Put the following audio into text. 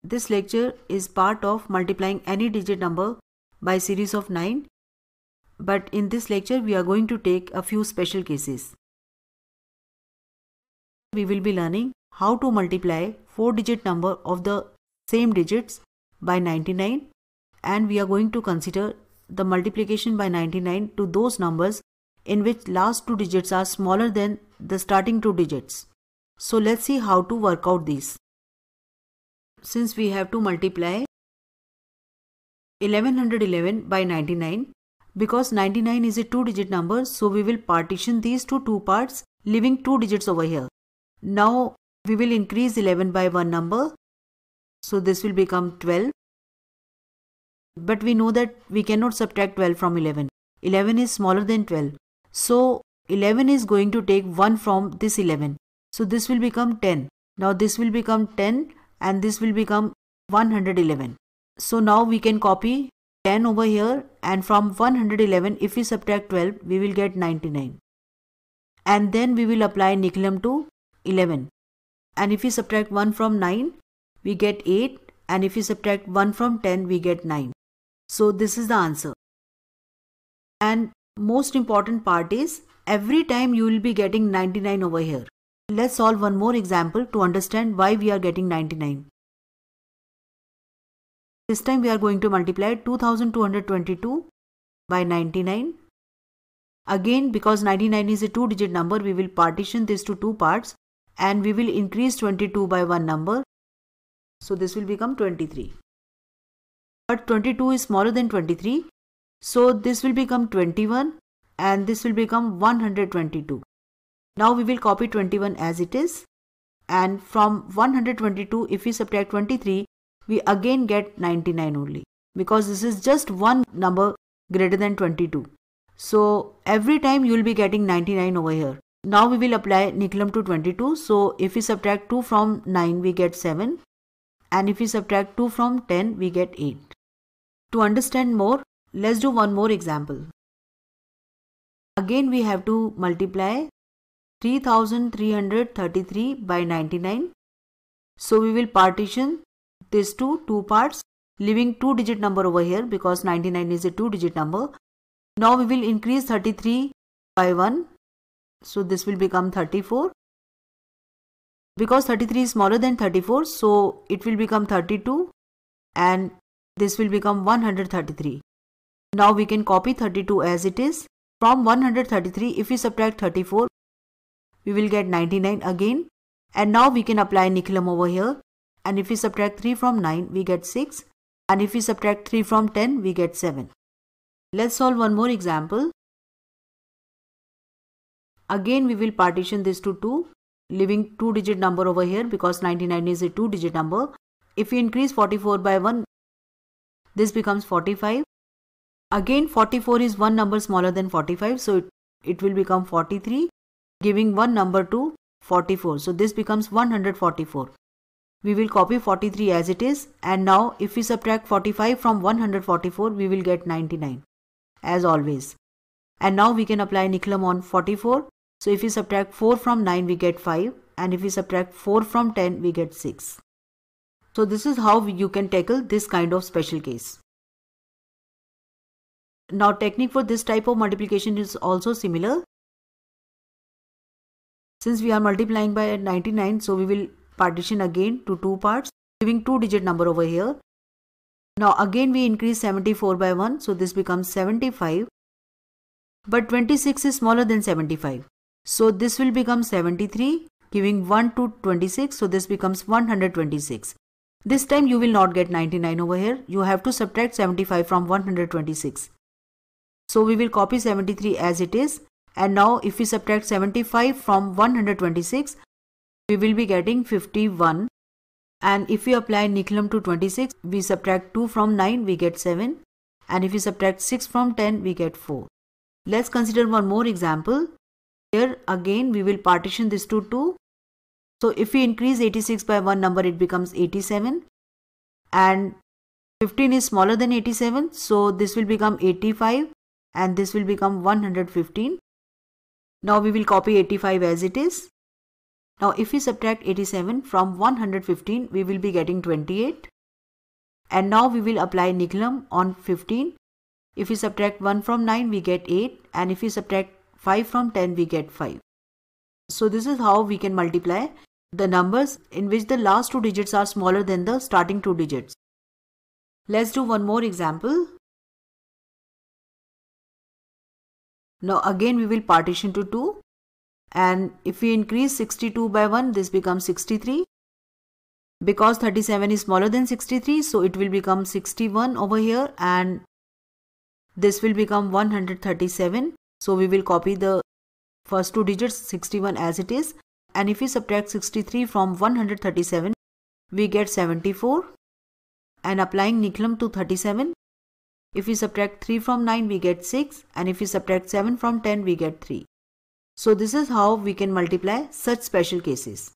This lecture is part of multiplying any digit number by series of 9, but in this lecture we are going to take a few special cases. We will be learning how to multiply 4-digit number of the same digits by 99, and we are going to consider the multiplication by 99 to those numbers in which last 2 digits are smaller than the starting 2 digits. So let's see how to work out these. Since we have to multiply 1111 by 99, because 99 is a 2-digit number, so we will partition these to 2 parts, leaving 2 digits over here. Now we will increase 11 by one number, so this will become 12. But we know that we cannot subtract 12 from 11. 11 is smaller than 12. So 11 is going to take 1 from this 11. So this will become 10. Now this will become 10 and this will become 111. So now we can copy 10 over here, and from 111 if we subtract 12 we will get 99. And then we will apply nickelum to 11. And if we subtract 1 from 9 we get 8, and if we subtract 1 from 10 we get 9. So this is the answer. And most important part is every time you will be getting 99 over here. Let's solve one more example to understand why we are getting 99. This time we are going to multiply 2222 by 99. Again, because 99 is a 2-digit number, we will partition this to 2 parts and we will increase 22 by one number. So this will become 23. But 22 is smaller than 23. So this will become 21 and this will become 122. Now we will copy 21 as it is, and from 122 if we subtract 23 we again get 99 only, because this is just one number greater than 22. So every time you will be getting 99 over here. Now we will apply nickelum to 22. So if we subtract 2 from 9 we get 7, and if we subtract 2 from 10 we get 8. To understand more, let's do one more example. Again we have to multiply 3333 by 99. So we will partition this to 2 parts, leaving 2-digit number over here because 99 is a 2-digit number. Now we will increase 33 by 1. So this will become 34. Because 33 is smaller than 34, so it will become 32 and this will become 133. Now we can copy 32 as it is. From 133 if we subtract 34 we will get 99 again, and now we can apply nickelum over here, and if we subtract 3 from 9 we get 6, and if we subtract 3 from 10 we get 7. Let's solve one more example. Again we will partition this to 2, leaving 2-digit number over here because 99 is a 2-digit number. If we increase 44 by 1 this becomes 45. Again 44 is one number smaller than 45, so it will become 43, giving one number to 44. So this becomes 144. We will copy 43 as it is, and now if we subtract 45 from 144 we will get 99 as always. And now we can apply nickelum on 44. So if we subtract 4 from 9 we get 5, and if we subtract 4 from 10 we get 6. So this is how you can tackle this kind of special case. Now technique for this type of multiplication is also similar. Since we are multiplying by 99, so we will partition again to 2 parts, giving 2-digit number over here. Now again we increase 74 by 1, so this becomes 75. But 26 is smaller than 75. So this will become 73, giving 1 to 26, so this becomes 126. This time you will not get 99 over here. You have to subtract 75 from 126. So we will copy 73 as it is. And now if we subtract 75 from 126, we will be getting 51. And if we apply nickelum to 26, we subtract 2 from 9, we get 7. And if we subtract 6 from 10, we get 4. Let's consider one more example. Here again we will partition this to 2. So if we increase 86 by one number it becomes 87. And 15 is smaller than 87, so this will become 85 and this will become 115. Now we will copy 85 as it is. Now if we subtract 87 from 115, we will be getting 28. And now we will apply Nicolum on 15. If we subtract 1 from 9, we get 8. And if we subtract 5 from 10, we get 5. So this is how we can multiply the numbers in which the last two digits are smaller than the starting two digits. Let's do one more example. Now again we will partition to 2. And if we increase 62 by 1, this becomes 63. Because 37 is smaller than 63, so it will become 61 over here, and this will become 137. So we will copy the first two digits 61 as it is. And if we subtract 63 from 137, we get 74. And applying Nicolum to 37, if we subtract 3 from 9, we get 6. And if we subtract 7 from 10, we get 3. So this is how we can multiply such special cases.